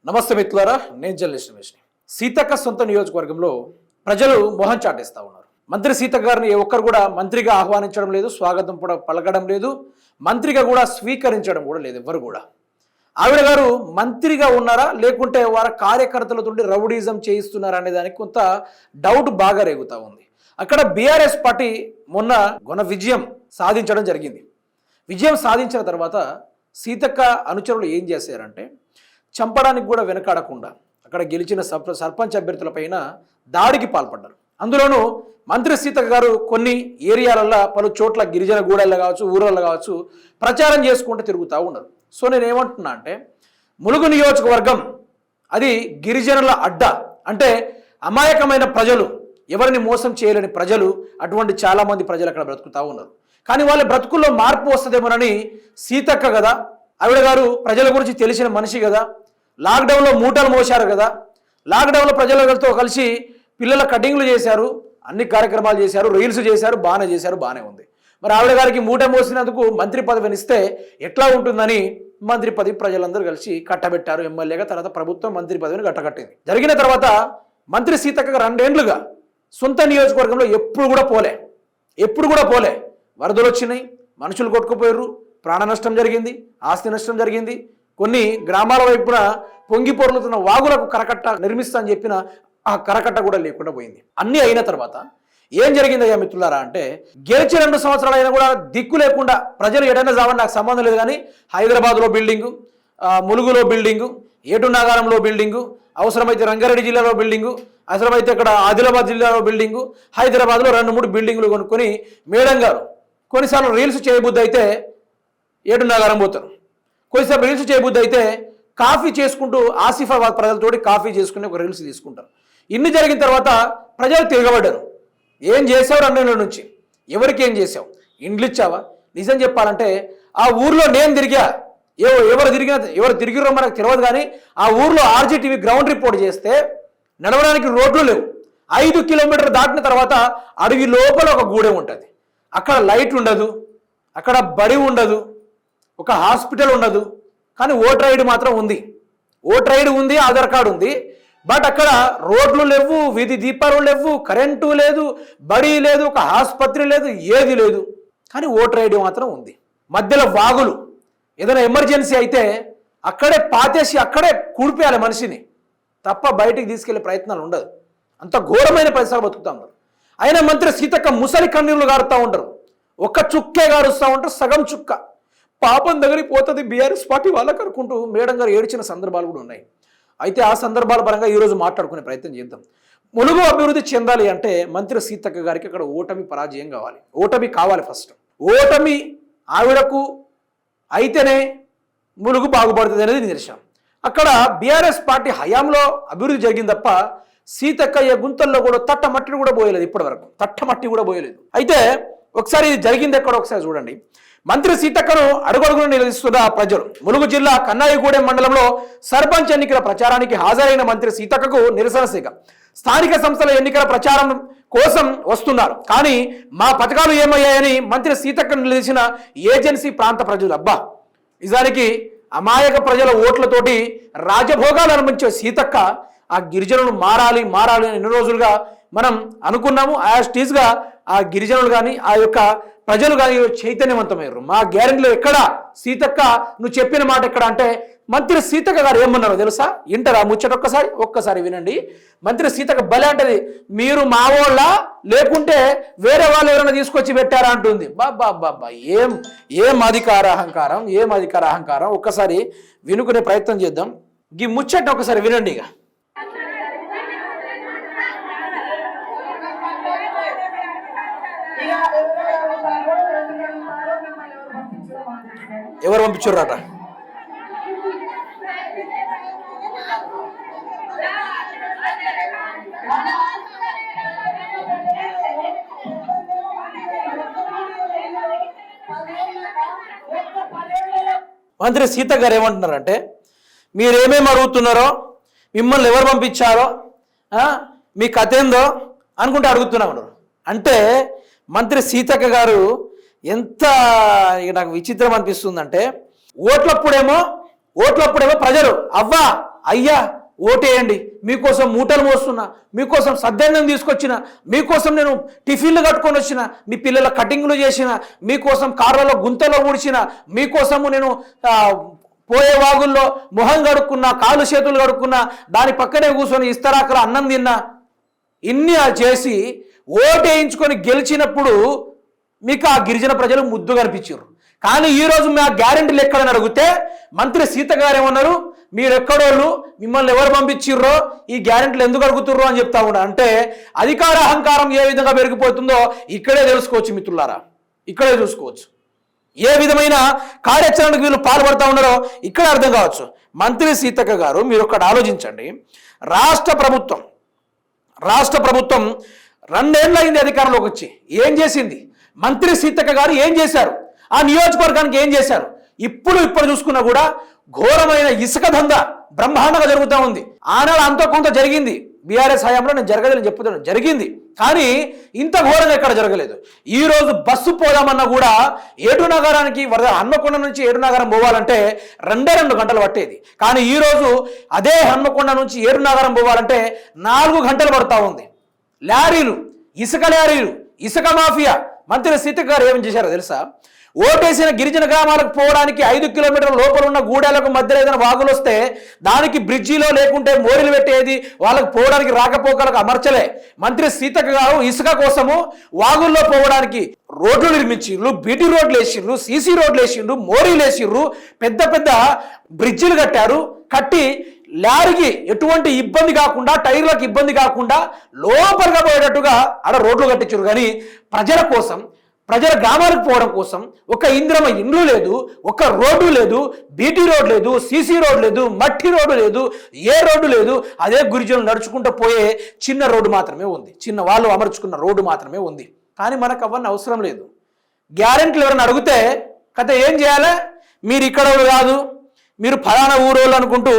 నమస్తే మిత్రులారా, నేను జర్నలిస్ట్ రమేష్ని. సీతక్క సొంత నియోజకవర్గంలో ప్రజలు మొహం చాటేస్తూ ఉన్నారు. మంత్రి సీతక్క గారిని ఏ ఒక్కరు కూడా మంత్రిగా ఆహ్వానించడం లేదు, స్వాగతం కూడా పలకడం లేదు, మంత్రిగా కూడా స్వీకరించడం కూడా లేదు ఎవరు కూడా. ఆవిడ గారు మంత్రిగా ఉన్నారా లేకుంటే వారి కార్యకర్తలతో రౌడీజం చేయిస్తున్నారా అనే దానికి కొంత డౌట్ బాగా రేగుతూ ఉంది. అక్కడ బీఆర్ఎస్ పార్టీ మొన్న ఘన విజయం సాధించడం జరిగింది. విజయం సాధించిన తర్వాత సీతక్క అనుచరులు ఏం చేశారంటే చంపడానికి కూడా వెనకాడకుండా అక్కడ గెలిచిన సర్పంచ్ అభ్యర్థులపైన దాడికి పాల్పడ్డారు. అందులోనూ మంత్రి సీతక్క గారు కొన్ని ఏరియాలలో పలు చోట్ల గిరిజన గూడల్లో కావచ్చు, ఊళ్ళల్లో కావచ్చు ప్రచారం చేసుకుంటూ తిరుగుతూ ఉన్నారు. సో నేను ఏమంటున్నా అంటే ములుగు నియోజకవర్గం అది గిరిజనుల అడ్డ, అంటే అమాయకమైన ప్రజలు, ఎవరిని మోసం చేయలేని ప్రజలు, అటువంటి చాలామంది ప్రజలు అక్కడ బ్రతుకుతూ ఉన్నారు. కానీ వాళ్ళ బ్రతుకుల్లో మార్పు వస్తుందేమోనని సీతక్క కదా, ఆవిడ గారు ప్రజల గురించి తెలిసిన మనిషి కదా, లాక్డౌన్లో మూటలు మోశారు కదా, లాక్డౌన్లో ప్రజలతో కలిసి పిల్లల కటింగ్లు చేశారు, అన్ని కార్యక్రమాలు చేశారు, రీల్స్ చేశారు, బాగానే ఉంది. మరి ఆవిడ గారికి మూట మోసినందుకు మంత్రి పదవిని ఇస్తే ఎట్లా ఉంటుందని మంత్రి పదవి ప్రజలందరూ కలిసి కట్టబెట్టారు. ఎమ్మెల్యేగా తర్వాత ప్రభుత్వం మంత్రి పదవిని కట్టకట్టింది. జరిగిన తర్వాత మంత్రి సీతక్క 2 ఏళ్లుగా సొంత నియోజకవర్గంలో ఎప్పుడు కూడా పోలే. వరదలు వచ్చినాయి, మనుషులు కొట్టుకుపోయారు, ప్రాణ నష్టం జరిగింది, ఆస్తి నష్టం జరిగింది. కొన్ని గ్రామాల వైపున పొంగి పొర్లుతున్న వాగులకు కరకట్ట నిర్మిస్తా అని చెప్పిన ఆ కరకట్ట కూడా లేకుండా పోయింది. అన్నీ అయిన తర్వాత ఏం జరిగిందయ్యా మిత్రులారా అంటే గెలిచి 2 సంవత్సరాలు అయినా కూడా దిక్కు లేకుండా ప్రజలు ఎటైనా చావని నాకు సంబంధం లేదు, కానీ హైదరాబాద్లో బిల్డింగు, ములుగులో బిల్డింగు, ఏటునాగారంలో బిల్డింగు, అవసరమైతే రంగారెడ్డి జిల్లాలో బిల్డింగు, అవసరమైతే ఇక్కడ ఆదిలాబాద్ జిల్లాలో బిల్డింగు, హైదరాబాద్లో 2-3 బిల్డింగులు కొనుక్కొని మేడం గారు కొన్నిసార్లు రీల్స్ చేయబుద్ధి అయితే ఏటునాగారం పోతారు, కొన్నిసార్లు రీల్స్ చేయబుద్ధి అయితే కాఫీ చేసుకుంటూ ఆసిఫాబాద్ ప్రజలతోటి కాఫీ చేసుకుని ఒక రీల్స్ తీసుకుంటారు. ఇన్ని జరిగిన తర్వాత ప్రజలు తిరగబడ్డారు. ఏం చేసావు 2 నెలల నుంచి, ఎవరికి ఏం చేసావు, ఇండ్లు ఇచ్చావా? నిజం చెప్పాలంటే ఆ ఊర్లో నేను తిరిగా, ఎవరు తిరిగిరో మనకు తెలియదు, కానీ ఆ ఊర్లో ఆర్జీటీవీ గ్రౌండ్ రిపోర్ట్ చేస్తే నడవడానికి రోడ్లు లేవు. 5 కిలోమీటర్లు దాటిన తర్వాత అడవి లోపల ఒక గూడెం ఉంటుంది. అక్కడ లైట్ ఉండదు, అక్కడ బడి ఉండదు, ఒక హాస్పిటల్ ఉండదు, కానీ ఓటర్ ఐడి మాత్రం ఉంది. ఓటర్ ఐడి ఉంది, ఆధార్ కార్డు ఉంది, బట్ అక్కడ రోడ్లు లేవు, వీధి దీపాలు లేవు, కరెంటు లేదు, బడి లేదు, ఒక ఆసుపత్రి లేదు, ఏది లేదు, కానీ ఓటర్ ఐడి మాత్రం ఉంది. మధ్యలో వాగులు, ఏదైనా ఎమర్జెన్సీ అయితే అక్కడే పాతేసి అక్కడే కూడిపేయాలి మనిషిని తప్ప బయటికి తీసుకెళ్లే ప్రయత్నాలు ఉండదు. అంత ఘోరమైన పరిసరాలు బతుకుతా ఉన్నారు. అయినా మంత్రి సీతక్క ముసలి కన్నీళ్లు గారుతూ ఉంటారు, ఒక్క చుక్కే గారుస్తూ ఉంటారు, సగం చుక్క పాపం దగ్గరికి పోతుంది బీఆర్ఎస్ పార్టీ వాళ్ళకి అనుకుంటూ మేడం గారు ఏడ్చిన సందర్భాలు కూడా ఉన్నాయి. అయితే ఆ సందర్భాల పరంగా ఈరోజు మాట్లాడుకునే ప్రయత్నం చేద్దాం. ములుగు అభివృద్ధి చెందాలి అంటే మంత్రి సీతక్క గారికి అక్కడ పరాజయం కావాలి, ఓటమి కావాలి. ఫస్ట్ ఓటమి ఆవిడకు అయితేనే ములుగు బాగుపడుతుంది అనేది నిదర్శనం. అక్కడ బీఆర్ఎస్ పార్టీ హయాంలో అభివృద్ధి జరిగింది తప్ప సీతక్క గుంతల్లో కూడా తట్టమట్టి కూడా పోయలేదు, ఇప్పటి వరకు తట్టమట్టి కూడా పోయలేదు. అయితే ఒకసారి ఇది జరిగింది ఎక్కడ ఒకసారి చూడండి. మంత్రి సీతక్కను అడుగడుగును నిలదీస్తున్న ప్రజలు. ములుగు జిల్లా కన్నాయిగూడెం మండలంలో సర్పంచ్ ఎన్నికల ప్రచారానికి హాజరైన మంత్రి సీతక్కకు నిరసన సేగ. స్థానిక సంస్థల ఎన్నికల ప్రచారం కోసం వస్తున్నారు, కానీ మా పథకాలు ఏమయ్యాయని మంత్రి సీతక్కను నిలదీసిన ఏజెన్సీ ప్రాంత ప్రజలు. అబ్బా, నిజానికి అమాయక ప్రజల ఓట్లతోటి రాజభోగాలు అనుభవించే సీతక్క ఆ గిరిజనులు మారాలి అని ఎన్ని రోజులుగా మనం అనుకున్నాము. యాస్టీస్గా ఆ గిరిజనులు కానీ ఆ యొక్క ప్రజలు కానీ చైతన్యవంతమయ్యారు. మా గ్యారెంటీలో ఎక్కడ సీతక్క నువ్వు చెప్పిన మాట ఎక్కడ అంటే మంత్రి సీతక్క గారు ఏమన్నారో తెలుసా? ఇంటరా ముచ్చట ఒక్కసారి వినండి. మంత్రి సీతక్క భలే అంటది, మీరు మా వాళ్ళ లేకుంటే వేరే వాళ్ళు ఎవరైనా తీసుకొచ్చి పెట్టారా అంటుంది. బాబా ఏం అధికార అహంకారం. ఒక్కసారి వినుకునే ప్రయత్నం చేద్దాం. ఈ ముచ్చట ఒకసారి వినండి. ఇక ఎవరు పంపించారట? మంత్రి సీత గారు ఏమంటున్నారంటే మీరేమేమి అడుగుతున్నారో, మిమ్మల్ని ఎవరు పంపించారో, మీ కథ ఏందో అనుకుంటే అడుగుతున్నామన్నారు. అంటే మంత్రి సీతక్క గారు ఎంత నాకు విచిత్రం అనిపిస్తుందంటే ఓట్లప్పుడేమో ప్రజలు అవ్వా అయ్యా ఓటేయండి, మీకోసం మూటలు మోస్తున్నా, మీకోసం సద్దన్నం తీసుకొచ్చిన, మీకోసం నేను టిఫిన్లు కట్టుకొని వచ్చిన, మీ పిల్లల కటింగ్లు చేసిన, మీకోసం కార్లలో గుంతలో ఊడ్చిన, మీకోసము నేను పోయే వాగుల్లో మొహం కడుక్కున్నా, కాళ్ళు చేతులు కడుక్కున్నా, దాని పక్కనే కూర్చొని ఇస్తరాకలు అన్నం తిన్నా, ఇన్ని చేసి ఓటేయించుకొని గెలిచినప్పుడు మీకు ఆ గిరిజన ప్రజలు ముద్దు కనిపించారు. కానీ ఈరోజు మా గ్యారెంటీలు ఎక్కడని అడిగితే మంత్రి సీత గారు ఏమన్నారు, మీరు ఎక్కడోళ్ళు, మిమ్మల్ని ఎవరు పంపించిర్రో, ఈ గ్యారెంటీలు ఎందుకు అడుగుతుర్రో అని చెప్తా ఉన్నా. అంటే అధికార అహంకారం ఏ విధంగా పెరిగిపోతుందో ఇక్కడే తెలుసుకోవచ్చు మిత్రులారా, ఇక్కడే చూసుకోవచ్చు. ఏ విధమైన కార్యాచరణకు వీళ్ళు పాల్పడతా ఉన్నారో ఇక్కడ అర్థం కావచ్చు. మంత్రి సీతక్క గారు మీరు ఒకటి ఆలోచించండి. రాష్ట్ర ప్రభుత్వం 2 ఏళ్ళు అయింది అధికారంలోకి వచ్చి. ఏం చేసింది మంత్రి సీతక్క గారు? ఏం చేశారు? ఆ నియోజకవర్గానికి ఏం చేశారు? ఇప్పుడు చూసుకున్నా కూడా ఘోరమైన ఇసుక దందా బ్రహ్మాండంగా జరుగుతూ ఉంది. ఆనాడు అంతో కొంత జరిగింది, బీఆర్ఎస్ హయాంలో నేను జరగలేదని చెప్తున్నాను, జరిగింది. కానీ ఇంత ఘోరంగా ఎక్కడ జరగలేదు. ఈరోజు బస్సు పోదామన్నా కూడా ఏడు నగరానికి హన్మకొండ నుంచి ఏడు నగరం పోవాలంటే 2 గంటలు పట్టేది. కానీ ఈరోజు అదే హన్మకొండ నుంచి ఏడు నగరం పోవాలంటే 4 గంటలు పడుతూ ఉంది. లారీలు, ఇసుక మాఫియా. మంత్రి సీతక్క గారు ఏం చేశారో తెలుసా? ఓటేసిన గిరిజన గ్రామాలకు పోవడానికి 5 కిలోమీటర్ల లోపల ఉన్న గూడెలకు మధ్యలో ఏదైనా వాగులు వస్తే దానికి బ్రిడ్జిలో లేకుంటే మోరీలు పెట్టేది, వాళ్ళకు పోవడానికి రాకపోకలకు అమర్చలే. మంత్రి సీతక్క గారు ఇసుక కోసము వాగుల్లో పోవడానికి రోడ్లు నిర్మించిండ్రు, బీటీ రోడ్లు వేసిండ్రు, సీసీ రోడ్లు వేసిండ్రు, మోరీలు వేసిండ్రు, పెద్ద బ్రిడ్జిలు కట్టారు. కట్టి లారీకి ఎటువంటి ఇబ్బంది కాకుండా, టైర్లకు ఇబ్బంది కాకుండా లోపలిగా పోయేటట్టుగా ఆడ రోడ్లు కట్టించారు. కానీ ప్రజల కోసం, ప్రజల గ్రామాలకు పోవడం కోసం ఒక ఇంద్రమ ఇండ్లు లేదు, ఒక రోడ్డు లేదు, బీటీ రోడ్ లేదు, సీసీ రోడ్ లేదు, మట్టి రోడ్డు లేదు, ఏ రోడ్డు లేదు. అదే గిరిజనులు నడుచుకుంటూ పోయే చిన్న రోడ్డు మాత్రమే ఉంది, చిన్న వాళ్ళు అమర్చుకున్న రోడ్డు మాత్రమే ఉంది. కానీ మనకు అవన్నీ అవసరం లేదు. గ్యారెంటీలు ఎవరైనా అడిగితే కథ ఏం చేయాలి? మీరు ఇక్కడ కాదు, మీరు ఫలానా ఊరోళ్ళు అనుకుంటూ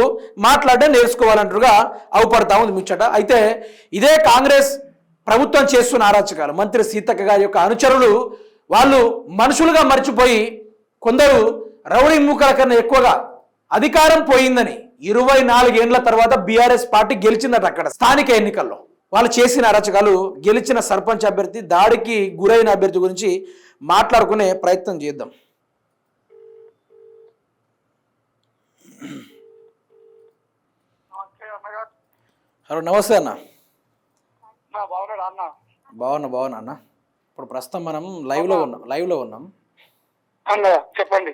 మాట్లాడడం నేర్చుకోవాలంటారుగా అవుపడతా ఉంది ముచ్చట. అయితే ఇదే కాంగ్రెస్ ప్రభుత్వం చేస్తున్న అరాచకాలు మంత్రి సీతక్క గారి యొక్క అనుచరులు వాళ్ళు మనుషులుగా మర్చిపోయి కొందరు రౌడీ మూకల కన్నా ఎక్కువగా అధికారం పోయిందని 24 ఏళ్ల తర్వాత బీఆర్ఎస్ పార్టీ గెలిచిందట అక్కడ స్థానిక ఎన్నికల్లో. వాళ్ళు చేసిన అరాచకాలు, గెలిచిన సర్పంచ్ అభ్యర్థి, దాడికి గురైన అభ్యర్థి గురించి మాట్లాడుకునే ప్రయత్నం చేద్దాం. హలో, నమస్తే అన్న. బాగున్నా అన్న. ఇప్పుడు ప్రస్తుతం మనం లైవ్లో ఉన్నాం. చెప్పండి.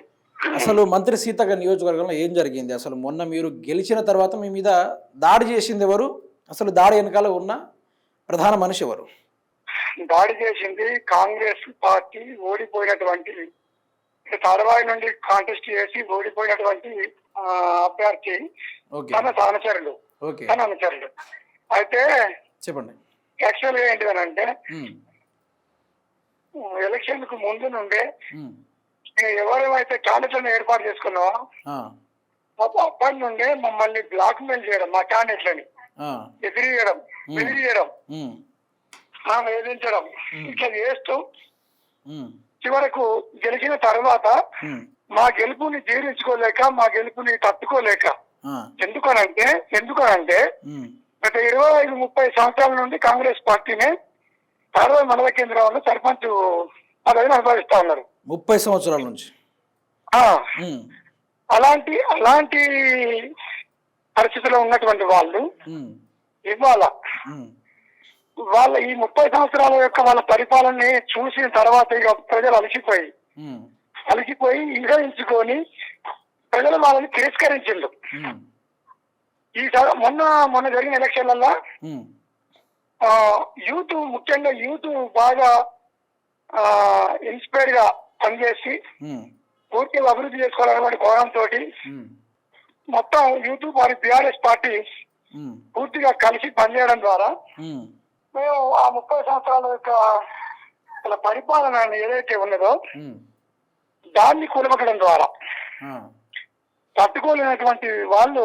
అసలు మంత్రి సీతక్క నియోజకవర్గంలో ఏం జరిగింది? అసలు మొన్న మీరు గెలిచిన తర్వాత మీ మీద దాడి చేసింది ఎవరు? అసలు దాడి వెనకాల ఉన్న ప్రధాన మనిషి ఎవరు? దాడి చేసింది కాంగ్రెస్ పార్టీ ఓడిపోయినటువంటి, తాడవాయి నుండి కాంటెస్ట్ చేసి ఓడిపోయినటువంటి అభ్యర్థి తన అనుచరులు. అయితే చెప్పండి. యాక్చువల్ గా ఏంటిదనంటే ఎలక్షన్ కు ముందు నుండే ఎవరేమైతే క్యాండిడేట్లను ఏర్పాటు చేసుకున్నామో అప్పటి నుండే మమ్మల్ని బ్లాక్ మెయిల్ చేయడం, మా క్యాండిడేట్లని ఎదిరియడం, వేధించడం, ఇట్లా చేస్తూ చివరకు గెలిచిన తర్వాత మా గెలుపుని జీర్ణించుకోలేక, మా గెలుపుని తట్టుకోలేక, ఎందుకనంటే గత 25-30 సంవత్సరాల నుండి కాంగ్రెస్ పార్టీనే తాడవాయి మండల కేంద్రంలో సర్పంచ్ పదవిని అనుభవిస్తా ఉన్నారు. 30 సంవత్సరాల నుంచి. అలాంటి పరిస్థితిలో ఉన్నటువంటి వాళ్ళు ఇవాళ వాళ్ళ ఈ 30 సంవత్సరాల యొక్క వాళ్ళ పరిపాలనని చూసిన తర్వాత ఇక ప్రజలు అలసిపోయి నిర్ణయించుకొని ప్రజలు వాళ్ళని తిరస్కరించిండు. మొన్న జరిగిన ఎలక్షన్లలో ముఖ్యంగా యూత్ బాగా ఇన్స్పైర్ గా పనిచేసి పూర్తిగా అభివృద్ధి చేసుకోవాలన్నటువంటి కోణంతో మొత్తం యూత్ వారి బీఆర్ఎస్ పార్టీ పూర్తిగా కలిసి పనిచేయడం ద్వారా మేము ఆ 30 సంవత్సరాల యొక్క పరిపాలన ఏదైతే ఉన్నదో దాన్ని కూలగొట్టడం ద్వారా తట్టుకోలేనటువంటి వాళ్ళు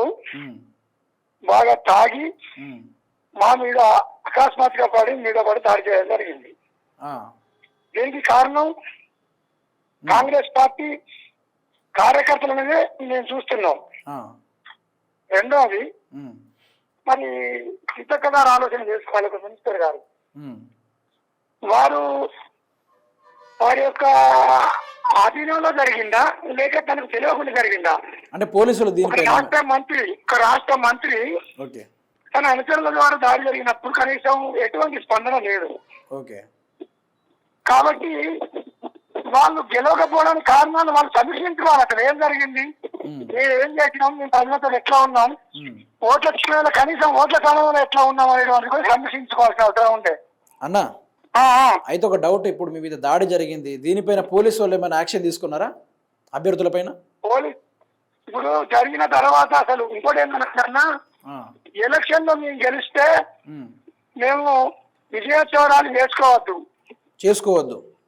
బాగా తాగి మా మీద అకస్మాత్తుగా మీద పడి దాడి చేయడం జరిగింది. దీనికి కారణం కాంగ్రెస్ పార్టీ కార్యకర్తల మీదే మేము చూస్తున్నాం. రెండవది మరి సీతక్క గారు ఆలోచన చేసుకోవాలి. ఒక మినిస్టర్ గారు వారు వారి యొక్క ఆధీనంలో జరిగిందా లేక తనకు తెలియకుండా జరిగిందా అంటే పోలీసులు ఒక రాష్ట్ర మంత్రి తన అనుచరుల ద్వారా దాడి జరిగినప్పుడు కనీసం ఎటువంటి స్పందన లేదు. కాబట్టి వాళ్ళు గెలవకపోవడానికి కారణాలు వాళ్ళు సమీక్షించుకోవాలి. అక్కడ ఏం జరిగింది, మేము ఏం చేసినాం, మేము ప్రజలతో ఎట్లా ఉన్నాం, ఓట్ల సమయంలో కనీసం ఓట్ల సమయంలో ఎట్లా ఉన్నాం అనేటువంటి కూడా సమీక్షించుకోవాల్సిన అవసరం ఉండే. అన్నా అయితే ఒక డౌట్, ఇప్పుడు మీ మీద దాడి జరిగింది, దీనిపైన పోలీసు వాళ్ళు ఏమైనా యాక్షన్ తీసుకున్నారా అభ్యర్థుల పైన? ఇప్పుడు జరిగిన తర్వాత అసలు ఇంకోటి ఏంటన్నా, ఎలక్షన్ లో మేము గెలిస్తే మేము విజయోత్సవాలు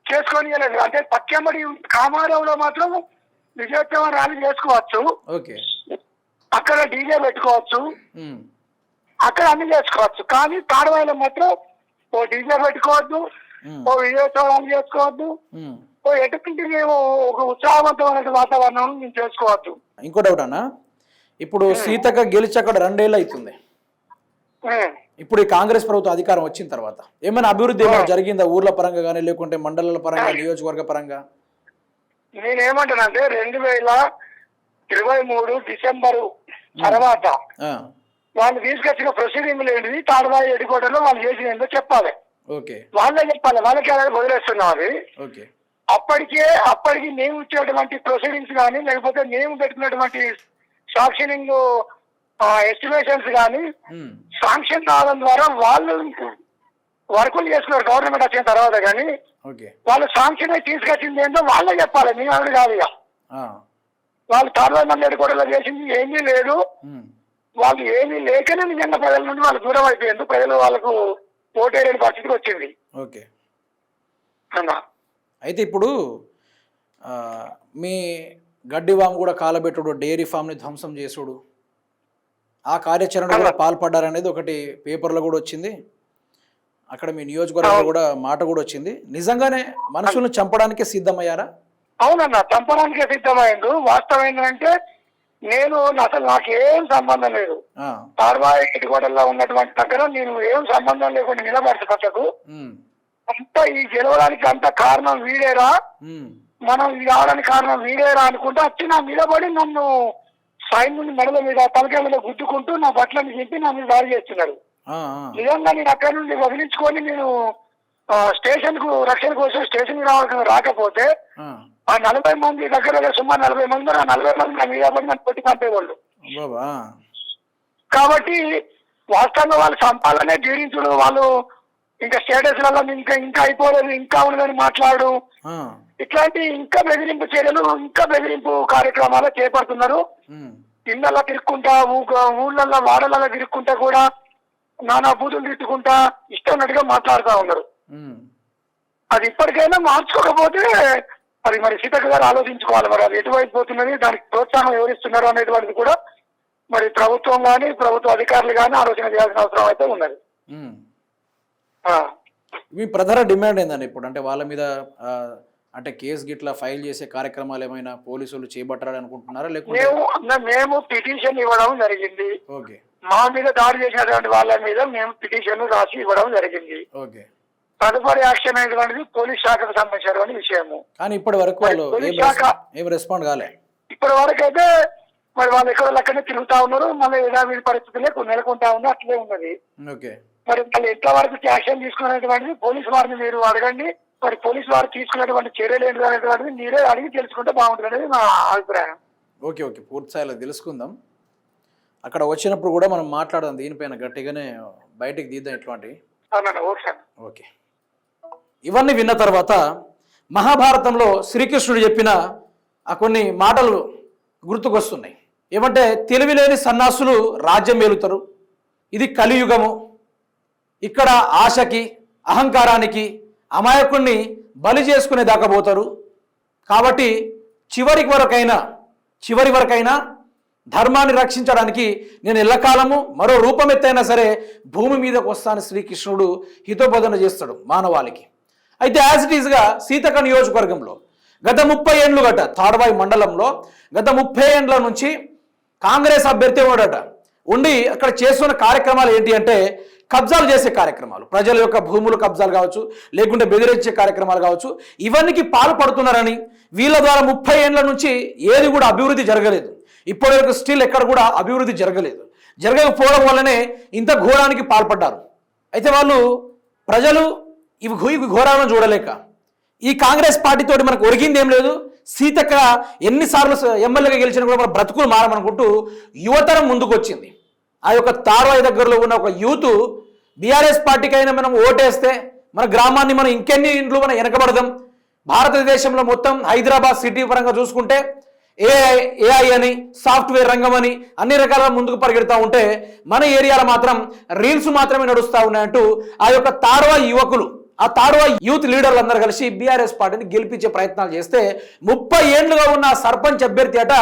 చేసుకొని అంటే పక్కెంబడి కామారంలో మాత్రం విజయోత్సవం ర్యాలీ చేసుకోవచ్చు, అక్కడ డీజే పెట్టుకోవచ్చు, అక్కడ అన్ని చేసుకోవచ్చు. కానీ తాడవాయిలో మాత్రం ఓ డీజే పెట్టుకోవద్దు, ఓ విజయోత్సవం చేసుకోవద్దు, ఓ ఎటువంటి మేము ఒక ఉత్సాహవంతమైన వాతావరణం మేము చేసుకోవద్దు. ఇంకో డౌట్ అన్న, ఇప్పుడు సీతక్క గెలిచి అక్కడ 2 ఏళ్ళు అవుతుంది. ఇప్పుడు ఈ కాంగ్రెస్ ప్రభుత్వం అధికారం వచ్చిన తర్వాత ఏమైనా అభివృద్ధి ఏమైనా జరిగిందా ఊర్ల పరంగా కానీ లేకుంటే మండలాల పరంగా నియోజకవర్గ పరంగా? నేనేమంటానంటే 2023 డిసెంబరు తర్వాత వాళ్ళు తీసుకొచ్చిన ప్రొసీడింగ్ ఏంటిది, తాడవాయి ఎడికోటలో వాళ్ళు చేసిన ఏంటో చెప్పాలి, వాళ్ళే చెప్పాలి. వాళ్ళకి వదిలేస్తున్నాం అది. అప్పటికి మేము ఇచ్చేటువంటి ప్రొసీడింగ్స్ కానీ లేకపోతే మేము పెట్టుకున్నటువంటి సాంక్షనింగ్ ఎస్టిమేషన్స్ కానీ శాంక్షన్ కావడం ద్వారా వాళ్ళు వర్కులు చేసుకున్నారు గవర్నమెంట్ వచ్చిన తర్వాత. కానీ వాళ్ళు శాంక్షన్ అయి తీసుకొచ్చింది ఏంటో వాళ్ళే చెప్పాలి, మీ ఆవిడ కాదు. ఇక వాళ్ళు తాడవాయి మంది కూడా చేసింది ఏమీ లేదు, వాళ్ళు ఏమీ లేకనే నిజంగా ప్రజల నుండి వాళ్ళు దూరం అయిపోయింది, ప్రజలు వాళ్ళకు ఓటేయలేని పరిస్థితికి వచ్చింది. అయితే ఇప్పుడు మీ గడ్డివాము కూడా కాలబెట్టుడు, డైరీ ఫామ్ని ధ్వంసం చేసుడు, ఆ కార్యాచరణ కూడా పాల్పడ్డారనేది ఒకటి పేపర్లో కూడా వచ్చింది. అక్కడ మీ నియోజకవర్గంలో కూడా మాట కూడా వచ్చింది. నిజంగానే మనుషులను చంపడానికే సిద్ధమయ్యారా? అవునన్నా, చంపడానికే సిద్ధమైండు. వాస్తవం ఏంటంటే నేను అసలు నాకేం సంబంధం లేదు, తాడవాయి ఎడికోటల్లో ఉన్నటువంటి దగ్గర నేను ఏం సంబంధం లేకుండా నిలబడతా పక్కకు. అంతా ఈ గెలవడానికి అంత కారణం వీడేరా, మనం ఇది కావడానికి కారణం వీడేరా అనుకుంటూ వచ్చి నా నిలబడి నన్ను సైన్యుని మెడల మీద తలకాయ మీద గుద్దుకుంటూ నా బట్టలను చెప్పి నా మీద దాడి చేస్తున్నాడు. నిజంగా నేను అక్కడి నుండి వదిలించుకొని నేను స్టేషన్ కు రక్షణ కోసం స్టేషన్ కి రాకపోతే ఆ 40 మంది దగ్గర సుమారు 40 మంది, ఆ 40 మంది నా మీద పడి నన్ను కొట్టి పంపేవాళ్ళు. కాబట్టి వాస్తవంగా వాళ్ళు చంపాలనే జీవించుడు, వాళ్ళు ఇంకా స్టేటస్లలో ఇంకా అయిపోలేదు, ఇంకా ఉన్నదని మాట్లాడు, ఇట్లాంటి ఇంకా బెదిరింపు చర్యలు, ఇంకా బెదిరింపు కార్యక్రమాలు చేపడుతున్నారు. ఇళ్ళల్లో తిరుక్కుంటా, ఊళ్ళల్లో వాడలలో తిరుక్కుంటా కూడా నానా బూతులు తిట్టుకుంటా ఇష్టం మాట్లాడుతూ ఉన్నారు. అది ఇప్పటికైనా మార్చుకోకపోతే అది మరి సీతక్క గారు ఆలోచించుకోవాలి. మరి అది ఎటువైపు పోతున్నది, దానికి ప్రోత్సాహం ఎవరిస్తున్నారు అనేటువంటిది కూడా మరి ప్రభుత్వం కానీ ప్రభుత్వ అధికారులు కానీ ఆలోచన చేయాల్సిన అవసరం అయితే ఉన్నది. మీ ప్రధాన డిమాండ్ ఏందండి ఇప్పుడు? అంటే వాళ్ళ మీద అంటే కేసు గిట్లా ఫైల్ చేసే కార్యక్రమాలు ఏమైనా పోలీసులు చేపట్టాలని అనుకుంటున్నారా? లేకపోతే మేము పిటిషన్ ఇవ్వడం జరిగింది. మా మీద దాడి చేసినటువంటి వాళ్ళ మీద మేము పిటిషన్ రాసి ఇవ్వడం జరిగింది. తదుపరి యాక్షన్ అనేటువంటిది పోలీస్ శాఖకు సంబంధించినటువంటి విషయము. కానీ ఇప్పటి వరకు వాళ్ళు ఏం రెస్పాండ్ కాలే. ఇప్పటి వరకు అయితే మరి వాళ్ళు ఎక్కడెక్కడనే తిరుగుతా ఉన్నారు, మళ్ళీ యథావిధి పరిస్థితులే నెలకొంటా ఉంది, అట్లే ఉన్నది. మరి వాళ్ళు ఎంతవరకు యాక్షన్ తీసుకునేటువంటిది పోలీసు వారిని మీరు అడగండి. మరి పోలీసు వారు తీసుకున్నటువంటి చర్యలు ఏంటి అనేటువంటిది మీరే అడిగి తెలుసుకుంటే బాగుంటుంది అనేది నా అభిప్రాయం. ఓకే, పూర్తి స్థాయిలో తెలుసుకుందాం. అక్కడ వచ్చినప్పుడు కూడా మనం మాట్లాడదాం దీనిపైన, గట్టిగానే బయటికి తీద్దాం ఇట్లాంటివి. ఓకే, ఇవన్నీ విన్న తర్వాత మహాభారతంలో శ్రీకృష్ణుడు చెప్పిన ఆ కొన్ని మాటలు గుర్తుకొస్తున్నాయి. ఏమంటే, తెలివిలేని సన్నాసులు రాజ్యం ఏలుతారు, ఇది కలియుగము, ఇక్కడ ఆశకి అహంకారానికి అమాయకుణ్ణి బలి చేసుకునే దాకా పోతారు. కాబట్టి చివరి వరకైనా ధర్మాన్ని రక్షించడానికి నేను ఎల్లకాలము మరో రూపమెత్తైనా సరే భూమి మీదకు వస్తాను శ్రీకృష్ణుడు హితోబోధన చేస్తాడు మానవాళికి. అయితే యాజ్ ఇట్ ఈజ్గా సీతక్క నియోజకవర్గంలో గత 30 ఏండ్లు తాడవాయి మండలంలో గత 30 ఏండ్ల నుంచి కాంగ్రెస్ అభ్యర్థి వాడట ఉండి అక్కడ చేస్తున్న కార్యక్రమాలు ఏంటి అంటే కబ్జాలు చేసే కార్యక్రమాలు, ప్రజల యొక్క భూములు కబ్జాలు కావచ్చు, లేకుంటే బెదిరించే కార్యక్రమాలు కావచ్చు, ఇవన్నీ పాల్పడుతున్నారని, వీళ్ళ ద్వారా 30 ఏళ్ల నుంచి ఏది కూడా అభివృద్ధి జరగలేదు, ఇప్పటివరకు స్టిల్ ఎక్కడ కూడా అభివృద్ధి జరగకపోవడం వల్లనే ఇంత ఘోరానికి పాల్పడ్డారు. అయితే వాళ్ళు ప్రజలు ఇవి ఘోరాలను చూడలేక ఈ కాంగ్రెస్ పార్టీతోటి మనకు ఒరిగింది ఏం లేదు, సీతక్క ఎన్నిసార్లు ఎమ్మెల్యేగా గెలిచినా కూడా మన బ్రతుకులు మారమనుకుంటూ యువతరం ముందుకు వచ్చింది. ఆ యొక్క తార్వాయి దగ్గరలో ఉన్న ఒక యూత్ బీఆర్ఎస్ పార్టీకి అయినా మనం ఓటేస్తే మన గ్రామాన్ని మనం ఇంకెన్ని ఇంట్లో మనం వెనకబడదాం, భారతదేశంలో మొత్తం హైదరాబాద్ సిటీ పరంగా చూసుకుంటే ఏఐ అని, సాఫ్ట్వేర్ రంగం అని అన్ని రకాలుగా ముందుకు పరిగెడతా ఉంటే మన ఏరియాలో మాత్రం రీల్స్ మాత్రమే నడుస్తూ ఉన్నాయంటూ ఆ యొక్క తార్వాయి యువకులు, ఆ తార్వాయి యూత్ లీడర్లు అందరూ కలిసి బీఆర్ఎస్ పార్టీని గెలిపించే ప్రయత్నాలు చేస్తే 30 ఏళ్లుగా ఉన్న సర్పంచ్ అభ్యర్థి అట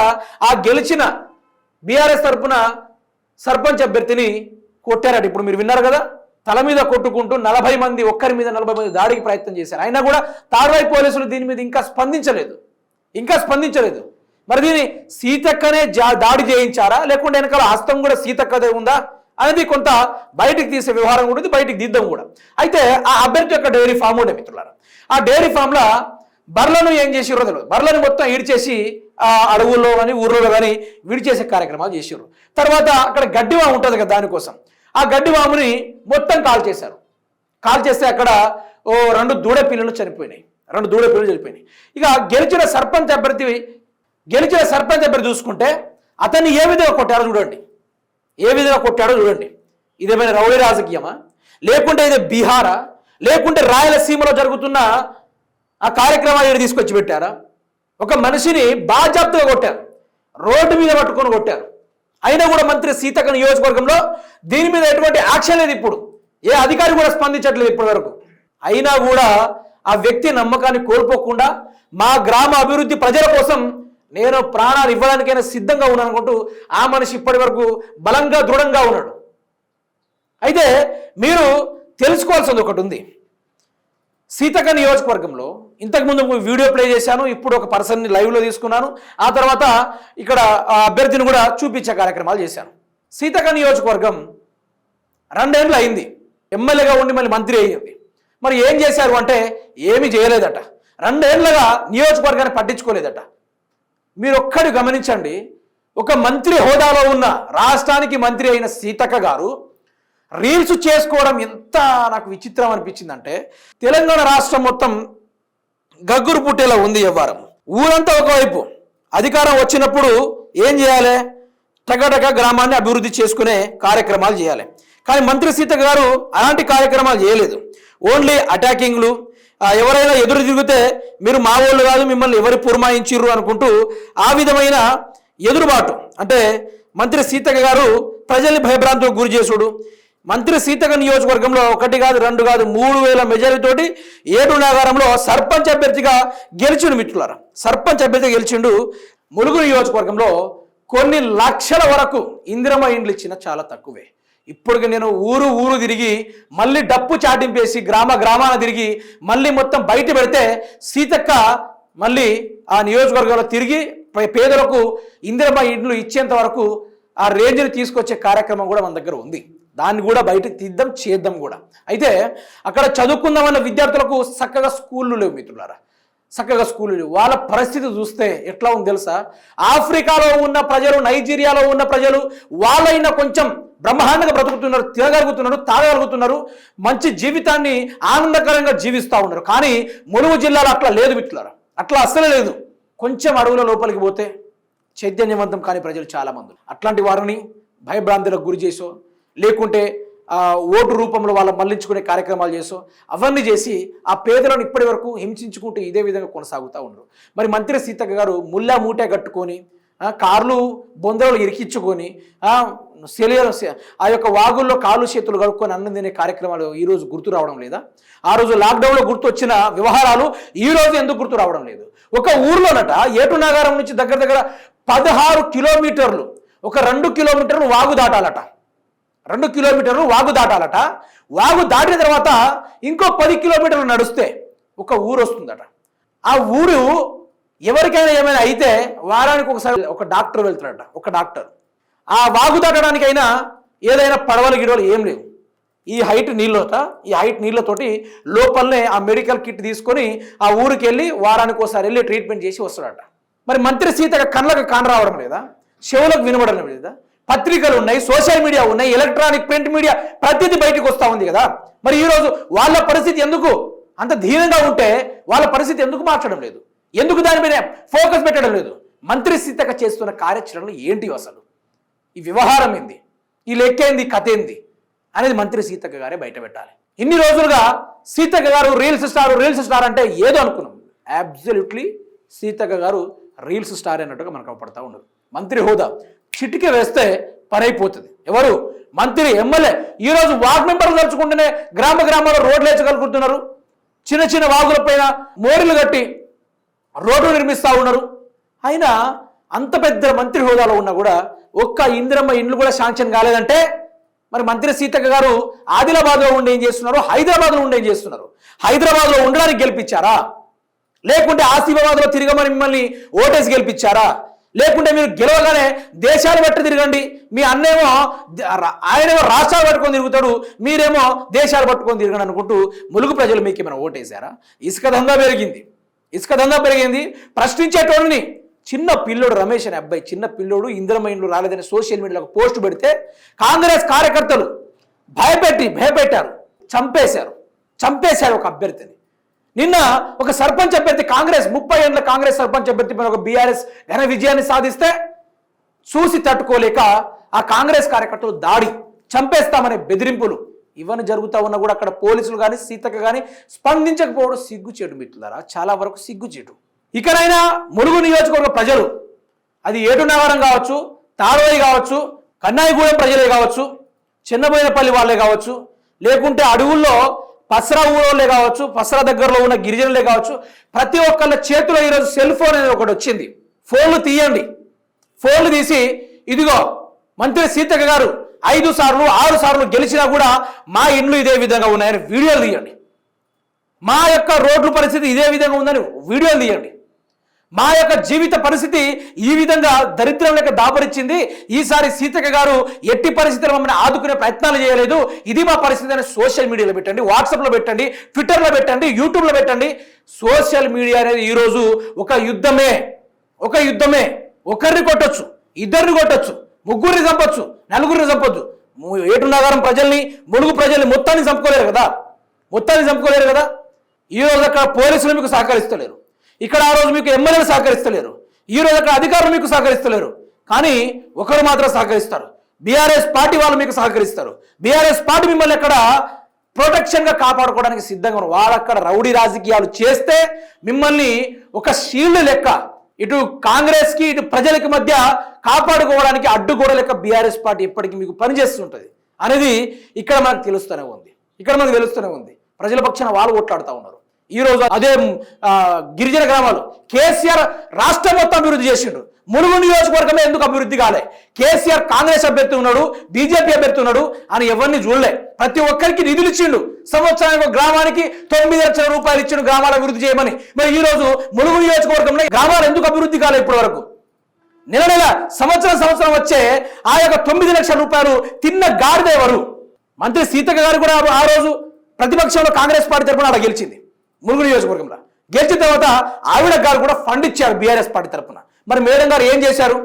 ఆ గెలిచిన బీఆర్ఎస్ తరఫున సర్పంచ్ అభ్యర్థిని కొట్టారట. ఇప్పుడు మీరు విన్నారు కదా, తల మీద కొట్టుకుంటూ 40 మంది, ఒక్కరి మీద 40 మంది దాడికి ప్రయత్నం చేశారు. అయినా కూడా తార్వాయి పోలీసులు దీని మీద ఇంకా స్పందించలేదు. మరి దీన్ని సీతక్కనే దాడి చేయించారా, లేకుంటే వెనకాల హస్తం కూడా సీతక్కదే ఉందా అనేది కొంత బయటికి తీసే వ్యవహారం కూడా ఉంది, బయటికి దిద్దాం కూడా. అయితే ఆ అభ్యర్థి యొక్క డైరీ ఫామ్ ఉండే మిత్రులారా, ఆ డైరీ ఫామ్లో బర్లను ఏం చేసిర్రో తెలియదు, బర్లను మొత్తం ఈడ్చేసి అడవుల్లో కానీ ఊర్లో కానీ విడిచేసే కార్యక్రమాలు చేసిర్రు. తర్వాత అక్కడ గడ్డివాము ఉంటుంది కదా, దానికోసం ఆ గడ్డివాముని మొత్తం కాల్ చేస్తే అక్కడ 2 దూడ పిల్లలు చనిపోయినాయి. ఇక గెలిచిన సర్పంచ్ అభ్యర్థి చూసుకుంటే అతన్ని ఏ విధంగా కొట్టాడో చూడండి. ఇదేమైనా రౌడీ రాజకీయమా, లేకుంటే ఇది బీహారా, లేకుంటే రాయలసీమలో జరుగుతున్న ఆ కార్యక్రమాలు తీసుకొచ్చి పెట్టారా? ఒక మనిషిని బాజాప్తుగా కొట్టారు, రోడ్డు మీద పట్టుకొని కొట్టారు. అయినా కూడా మంత్రి సీతక్క నియోజకవర్గంలో దీని మీద ఎటువంటి యాక్షన్ లేదు, ఇప్పుడు ఏ అధికారి కూడా స్పందించట్లేదు ఇప్పటి వరకు. అయినా కూడా ఆ వ్యక్తి నమ్మకాన్ని కోల్పోకుండా మా గ్రామ అభివృద్ధి ప్రజల కోసం నేను ప్రాణాలు ఇవ్వడానికైనా సిద్ధంగా ఉన్నాను అనుకుంటూ ఆ మనిషి ఇప్పటి వరకు బలంగా దృఢంగా ఉన్నాడు. అయితే మీరు తెలుసుకోవాల్సింది ఒకటి ఉంది. సీతక్క నియోజకవర్గంలో ఇంతకుముందు వీడియో ప్లే చేశాను, ఇప్పుడు ఒక పర్సన్ని లైవ్లో తీసుకున్నాను, ఆ తర్వాత ఇక్కడ అభ్యర్థిని కూడా చూపించే కార్యక్రమాలు చేశాను. సీతక్క నియోజకవర్గం 2 ఏళ్ళు అయింది, ఎమ్మెల్యేగా ఉండి మళ్ళీ మంత్రి అయ్యింది. మరి ఏం చేశారు అంటే ఏమీ చేయలేదట, 2 ఏళ్ళగా నియోజకవర్గాన్ని పట్టించుకోలేదట. మీరు ఒక్కటి గమనించండి, ఒక మంత్రి హోదాలో ఉన్న రాష్ట్రానికి మంత్రి అయిన సీతక్క గారు రీల్స్ చేసుకోవడం ఎంత నాకు విచిత్రం అనిపించిందంటే, తెలంగాణ రాష్ట్రం మొత్తం గగ్గురు పుట్టేలా ఉంది వ్యవహారం. ఊరంతా ఒకవైపు అధికారం వచ్చినప్పుడు ఏం చేయాలి, టగటగ గ్రామాన్ని అభివృద్ధి చేసుకునే కార్యక్రమాలు చేయాలి. కానీ మంత్రి సీతక్క గారు అలాంటి కార్యక్రమాలు చేయలేదు. ఓన్లీ అటాకింగ్లు, ఎవరైనా ఎదురు తిరిగితే మీరు మా వాళ్ళు కాదు, మిమ్మల్ని ఎవరు పురమాయించిర్రు అనుకుంటూ ఆ విధమైన ఎదురుబాటు. అంటే మంత్రి సీతక్క గారు ప్రజల్ని భయభ్రాంతులకు గురి చేసుడు. మంత్రి సీతక్క నియోజకవర్గంలో 1 కాదు 2 కాదు 3000 మెజారిటీతోటి ఏటునాగారంలో సర్పంచ్ అభ్యర్థిగా గెలిచిండు మిత్రులారా. సర్పంచ్ అభ్యర్థిగా గెలిచిండు. ములుగు నియోజకవర్గంలో కొన్ని లక్షల వరకు ఇందిరమ్మ ఇండ్లు ఇచ్చిన చాలా తక్కువే. ఇప్పటికి నేను ఊరు తిరిగి మళ్ళీ డప్పు చాటింపేసి గ్రామాన తిరిగి మళ్ళీ మొత్తం బయట పెడితే సీతక్క మళ్ళీ ఆ నియోజకవర్గంలో తిరిగి పేదలకు ఇందిరమ్మ ఇండ్లు ఇచ్చేంత వరకు ఆ రేంజ్ని తీసుకొచ్చే కార్యక్రమం కూడా మన దగ్గర ఉంది. దాన్ని కూడా బయటకు తీద్దాం, చేద్దాం కూడా. అయితే అక్కడ చదువుకుందామన్న విద్యార్థులకు చక్కగా స్కూళ్ళు లేవు మిత్రులారా, చక్కగా స్కూళ్ళు లేవు. వాళ్ళ పరిస్థితి చూస్తే ఎట్లా ఉంది తెలుసా? ఆఫ్రికాలో ఉన్న ప్రజలు, నైజీరియాలో ఉన్న ప్రజలు వాళ్ళైనా కొంచెం బ్రహ్మాండంగా బ్రతుకుతున్నారు, తినగలుగుతున్నారు, తాగలుగుతున్నారు, మంచి జీవితాన్ని ఆనందకరంగా జీవిస్తూ ఉన్నారు. కానీ ములుగు జిల్లాలో అట్లా లేదు మిత్రులారా, అట్లా అస్సలే లేదు. కొంచెం అడవుల లోపలికి పోతే చైతన్యవంతం కాని ప్రజలు చాలామంది. అట్లాంటి వారిని భయభ్రాంతులకు గురి చేసో, లేకుంటే ఓటు రూపంలో వాళ్ళ మళ్లించుకునే కార్యక్రమాలు చేసో, అవన్నీ చేసి ఆ పేదలను ఇప్పటి వరకు హింసించుకుంటూ ఇదే విధంగా కొనసాగుతూ ఉన్నారు. మరి మంత్రి సీతక్క గారు ముల్లా మూటే కట్టుకొని, కార్లు బొందలు ఇరికించుకొని, ఆ యొక్క వాగుల్లో కాళ్ళు చేతులు కడుక్కొని అన్నం తినే కార్యక్రమాలు ఈరోజు గుర్తు రావడం లేదా? ఆ రోజు లాక్డౌన్లో గుర్తు వచ్చిన వ్యవహారాలు ఈరోజు ఎందుకు గుర్తు రావడం లేదు? ఒక ఊర్లోనట ఏటునాగారం నుంచి దగ్గర 16 కిలోమీటర్లు, ఒక 2 కిలోమీటర్లు వాగు దాటాలట. 2 కిలోమీటర్లు వాగు దాటాలట. వాగు దాటిన తర్వాత ఇంకో 10 కిలోమీటర్లు నడిస్తే ఒక ఊరు వస్తుందట. ఆ ఊరు ఎవరికైనా ఏమైనా అయితే వారానికి ఒకసారి ఒక డాక్టర్ వెళ్తాడట. ఒక డాక్టర్ ఆ వాగు దాటడానికైనా ఏదైనా పడవలు గిడవలు ఏం లేవు. ఈ హైట్ నీళ్ళతోటి లోపలనే ఆ మెడికల్ కిట్ తీసుకొని ఆ ఊరికి వెళ్ళి వారానికి ఒకసారి వెళ్ళి ట్రీట్మెంట్ చేసి వస్తాడట. మరి మంత్రి సీతక్క కళ్ళకు కాన రావడం లేదా, చెవులకు వినబడడం లేదా? పత్రికలు ఉన్నాయి, సోషల్ మీడియా ఉన్నాయి, ఎలక్ట్రానిక్ ప్రింట్ మీడియా ప్రతిదీ బయటకు వస్తూ ఉంది కదా. మరి ఈరోజు వాళ్ళ పరిస్థితి ఎందుకు అంత ధీరంగా ఉంటే వాళ్ళ పరిస్థితి ఎందుకు మార్చడం లేదు? ఎందుకు దాని మీద ఫోకస్ పెట్టడం లేదు? మంత్రి సీతక్క చేస్తున్న కార్యాచరణలు ఏంటి అసలు? ఈ వ్యవహారం ఏంది, ఈ లెక్కేంది, కథ ఏంది అనేది మంత్రి సీతక్క గారే బయట పెట్టాలి. ఇన్ని రోజులుగా సీతక్క గారు రీల్స్ స్టార్ అంటే ఏదో అనుకున్నాం. అబ్సల్యూట్లీ సీతక్క గారు రీల్స్ స్టార్ అన్నట్టుగా మనకు అవపడతా ఉండదు. మంత్రి హోదా చిటిక వేస్తే పని అయిపోతుంది. ఎవరు? మంత్రి, ఎమ్మెల్యే. ఈరోజు వార్డు మెంబర్లు తలుచుకుంటేనే గ్రామాల్లో రోడ్లు వేయగలుగుతున్నారు. చిన్న చిన్న వాగుల పైన మోరీలు కట్టి రోడ్లు నిర్మిస్తూ ఉన్నారు. అయినా అంత పెద్ద మంత్రి హోదాలో ఉన్నా కూడా ఒక్క ఇందిరమ్మ ఇండ్లు కూడా శాంక్షన్ కాలేదంటే మరి మంత్రి సీతక్క గారు ఆదిలాబాద్లో ఉండి ఏం చేస్తున్నారు, హైదరాబాద్లో ఉండి ఏం చేస్తున్నారు? హైదరాబాద్లో ఉండడానికి గెలిపించారా? లేకుంటే ఆసిఫాబాద్లో తిరగమని మిమ్మల్ని ఓటేసి గెలిపించారా? లేకుంటే మీరు గెలవగానే దేశాలు బట్టి తిరగండి, మీ అన్నేమో ఆయనేమో రాష్ట్రాలు పట్టుకొని తిరుగుతాడు, మీరేమో దేశాలు పట్టుకొని తిరగండి అనుకుంటూ ములుగు ప్రజలు మీకు ఏమైనా ఓటేశారా? ఇసుక దందా పెరిగింది. ప్రశ్నించేటోడిని చిన్న పిల్లోడు రమేష్ అనే అబ్బాయి, చిన్న పిల్లోడు ఇందిరమ్మ ఇండ్లు రాలేదని సోషల్ మీడియాలో పోస్ట్ పెడితే కాంగ్రెస్ కార్యకర్తలు భయపెట్టారు, చంపేశారు ఒక అభ్యర్థిని. నిన్న ఒక సర్పంచ్ అభ్యర్థి, కాంగ్రెస్ 30 ఏళ్ల కాంగ్రెస్ సర్పంచ్ అభ్యర్థి పైన ఒక బీఆర్ఎస్ ఘన విజయాన్ని సాధిస్తే చూసి తట్టుకోలేక ఆ కాంగ్రెస్ కార్యకర్తలు దాడి, చంపేస్తామనే బెదిరింపులు ఇవన్నీ జరుగుతూ ఉన్నా కూడా అక్కడ పోలీసులు కానీ సీతక్క కానీ స్పందించకపోవడం సిగ్గుచేటు మిత్రులారా, చాలా వరకు సిగ్గుచేటు. ఇకనైనా ములుగు నియోజకవర్గ ప్రజలు, అది ఏటునగరం కావచ్చు, తాడోయి కావచ్చు, కన్నాయిగూడెం ప్రజలే కావచ్చు, చిన్నబోయినపల్లి వాళ్ళే కావచ్చు, లేకుంటే అడవుల్లో పసరా ఊరోళ్ళే కావచ్చు, పసరా దగ్గరలో ఉన్న గిరిజనులే కావచ్చు, ప్రతి ఒక్కళ్ళ చేతిలో ఈరోజు సెల్ ఫోన్ అనేది ఒకటి వచ్చింది. ఫోన్లు తీయండి. ఫోన్లు తీసి ఇదిగో మంత్రి సీతక్క గారు 5 సార్లు 6 సార్లు గెలిచినా కూడా మా ఇండ్లు ఇదే విధంగా ఉన్నాయని వీడియోలు తీయండి. మా యొక్క రోడ్ల పరిస్థితి ఇదే విధంగా ఉందని వీడియోలు తీయండి. మా యొక్క జీవిత పరిస్థితి ఈ విధంగా దరిద్రం లెక్క దాపరిచ్చింది, ఈసారి సీతక్క గారు ఎట్టి పరిస్థితుల్లో మమ్మల్ని ఆదుకునే ప్రయత్నాలు చేయలేదు, ఇది మా పరిస్థితి అని సోషల్ మీడియాలో పెట్టండి, వాట్సాప్లో పెట్టండి, ట్విట్టర్లో పెట్టండి, యూట్యూబ్లో పెట్టండి. సోషల్ మీడియా అనేది ఈరోజు ఒక యుద్ధమే. ఒకరిని కొట్టొచ్చు, ఇద్దరిని కొట్టొచ్చు, ముగ్గురిని చంపొచ్చు, నలుగురిని చంపొచ్చు. ఏటునగరం ప్రజల్ని, ములుగు ప్రజల్ని మొత్తాన్ని చంపుకోలేరు కదా. ఈరోజు అక్కడ పోలీసులు మీకు సహకరిస్తలేరు, ఇక్కడ ఆ రోజు మీకు ఎమ్మెల్యేలు సహకరిస్తలేరు, ఈ రోజు అక్కడ అధికారులు మీకు సహకరిస్తలేరు. కానీ ఒకరు మాత్రం సహకరిస్తారు, బీఆర్ఎస్ పార్టీ వాళ్ళు మీకు సహకరిస్తారు. బీఆర్ఎస్ పార్టీ మిమ్మల్ని అక్కడ ప్రొటెక్షన్గా కాపాడుకోవడానికి సిద్ధంగా ఉన్నారు. వాళ్ళు అక్కడ రౌడీ రాజకీయాలు చేస్తే మిమ్మల్ని ఒక షీల్డ్ లెక్క ఇటు కాంగ్రెస్కి ఇటు ప్రజలకి మధ్య కాపాడుకోవడానికి అడ్డుగోడ లెక్క బీఆర్ఎస్ పార్టీ ఎప్పటికీ మీకు పనిచేస్తుంటుంది అనేది ఇక్కడ మనకు తెలుస్తూనే ఉంది. ప్రజల పక్షాన వాళ్ళు కొట్లాడుతూ ఉన్నారు. ఈరోజు అదే గిరిజన గ్రామాలు కేసీఆర్ రాష్ట్రం మొత్తం అభివృద్ధి చేసిండు, ములుగు నియోజకవర్గమే ఎందుకు అభివృద్ధి కాలే? కేసీఆర్ కాంగ్రెస్ అభ్యర్థి ఉన్నాడు, బీజేపీ అభ్యర్థి ఉన్నాడు అని ఎవరిని చూడలే. ప్రతి ఒక్కరికి నిధులు ఇచ్చిండు, సంవత్సరానికి గ్రామానికి 9 లక్షల రూపాయలు ఇచ్చిండు గ్రామాల అభివృద్ధి చేయమని. మరి ఈ రోజు ములుగు నియోజకవర్గంలో గ్రామాలు ఎందుకు అభివృద్ధి కాలే? ఇప్పటి వరకు నెల సంవత్సరం వచ్చే ఆ యొక్క 9 లక్షల రూపాయలు తిన్న గాడిద ఎవరు? మంత్రి సీతక్క గారు కూడా ఆ రోజు ప్రతిపక్షంలో కాంగ్రెస్ పార్టీ తరఫున అలా గెలిచింది. ములుగు నియోజకవర్గంలో గెలిచిన తర్వాత ఆవిడ గారు కూడా ఫండ్ ఇచ్చారు బీఆర్ఎస్ పార్టీ తరఫున. మరి మేడం గారు ఏం చేశారు?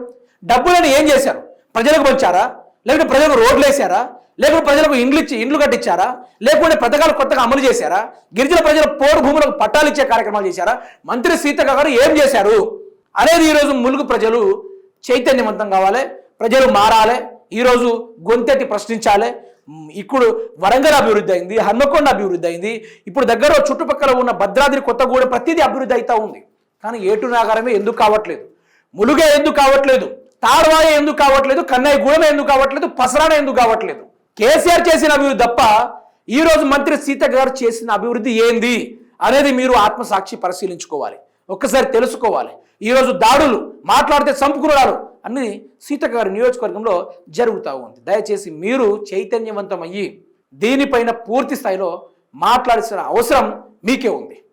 డబ్బులను ఏం చేశారు? ప్రజలకు పంచారా? లేకుంటే ప్రజలకు రోడ్లు వేసారా? లేకుంటే ప్రజలకు ఇండ్లు కట్టించారా? లేకుంటే పథకాలు కొత్తగా అమలు చేశారా? గిరిజన ప్రజల పోడు భూములకు పట్టాలు ఇచ్చే కార్యక్రమాలు చేశారా? మంత్రి సీతక్క గారు ఏం చేశారు అనేది ఈరోజు ములుగు ప్రజలు చైతన్యవంతం కావాలి, ప్రజలు మారాలి, ఈరోజు గొంతెత్తి ప్రశ్నించాలి. ఇప్పుడు వరంగల్ అభివృద్ధి అయింది, హన్మకొండ అభివృద్ధి అయింది, ఇప్పుడు దగ్గర చుట్టుపక్కల ఉన్న భద్రాద్రి, కొత్తగూడెం ప్రతిదీ అభివృద్ధి అవుతూ ఉంది. కానీ ఏటునగరమే ఎందుకు కావట్లేదు? ములుగే ఎందుకు కావట్లేదు? తాడవాయ ఎందుకు కావట్లేదు? కన్నయ్యగూడెం ఎందుకు కావట్లేదు? పసరాన ఎందుకు కావట్లేదు? కేసీఆర్ చేసిన అభివృద్ధి తప్ప ఈరోజు మంత్రి సీతక్క గారు చేసిన అభివృద్ధి ఏంది అనేది మీరు ఆత్మసాక్షి పరిశీలించుకోవాలి, ఒక్కసారి తెలుసుకోవాలి. ఈరోజు దాడులు, మాట్లాడితే చంపుకున్నారు అన్ని సీతక్క గారి నియోజకవర్గంలో జరుగుతూ ఉంది. దయచేసి మీరు చైతన్యవంతం అయ్యి దీనిపైన పూర్తి స్థాయిలో మాట్లాడాల్సిన అవసరం మీకే ఉంది.